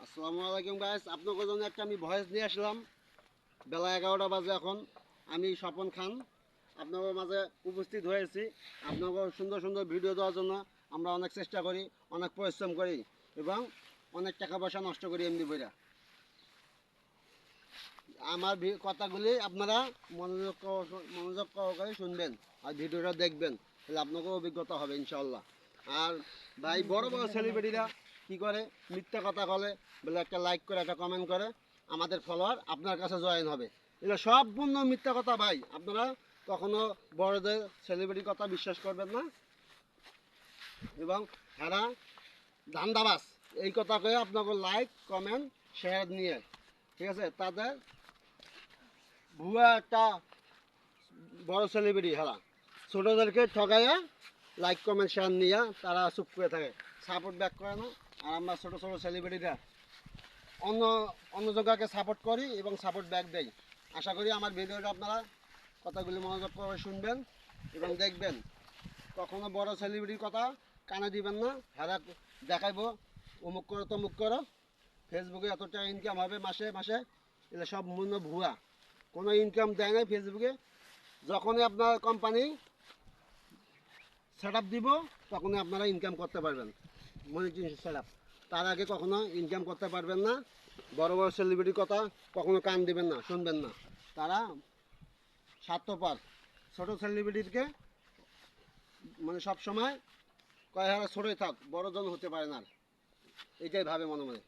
আসসালামু আলাইকুম গাইস, আপনাদের জন্য একটা আমি ভয়েস নিয়ে আসলাম। বেলা 11টা বাজে এখন। আমি স্বপন খান আপনাদের মাঝে উপস্থিত হয়েছি। আপনাদের সুন্দর সুন্দর ভিডিও দেওয়ার জন্য আমরা অনেক চেষ্টা করি, অনেক পরিশ্রম করি এবং অনেক টাকা পয়সা নষ্ট করি এমনি বইরা। আমার কথাগুলি আপনারা মনোযোগ সহকারে শুনবেন আর ভিডিওটা দেখবেন, তাহলে আপনাকেও অভিজ্ঞতা হবে ইনশাল্লাহ। আর ভাই, বড় বড় সেলিব্রিটিরা কি করে, মিথ্যা কথা বলে বলে একটা লাইক করে একটা কমেন্ট করে আমাদের ফলোয়ার আপনার কাছে জয়েন হবে। এগুলো সম্পূর্ণ মিথ্যা কথা ভাই। আপনারা কখনো বড়দের সেলিব্রিটির কথা বিশ্বাস করবেন না এবং এরা ধান্দাবাজ, এই কথা কয়ে আপনাকে লাইক কমেন্ট শেয়ার নিয়ে, ঠিক আছে, তাদের ভুয়া একটা বড় সেলিব্রিটি হারা ছোটোদেরকে ঠকাইয়া লাইক কমেন্ট শেয়ার নিয়ে তারা চুপ করে থাকে, সাপোর্ট ব্যাক করে না। আর আমরা ছোটো ছোটো সেলিব্রিটিরা অন্য অন্য জায়গাকে সাপোর্ট করি এবং সাপোর্ট ব্যাক দেই। আশা করি আমার ভিডিওটা আপনারা কথাগুলি মনোযোগ করে শুনবেন এবং দেখবেন। কখনো বড় সেলিব্রিটির কথা কানে দিবেন না। হেরা দেখাইবো অমুক করো তমুক করো, ফেসবুকে এত টাকা ইনকাম হবে মাসে মাসে, এগুলো সব মূল্য ভুয়া। কোনো ইনকাম দেয় নাই ফেসবুকে। যখনই আপনার কোম্পানি সেট আপ দিব তখনই আপনারা ইনকাম করতে পারবেন, মনিটাইজেশন সেট আপ। তার আগে কখনো ইনকাম করতে পারবেন না। বড় বড় সেলিব্রিটির কথা কখনো কান দিবেন না, শুনবেন না। তারা স্বার্থপর। ছোটো সেলিব্রিটিকে মানে সবসময় কয় হারা ছোটোই থাক, বড়জন হতে পারে না, এটাই ভাবে মনে মনে।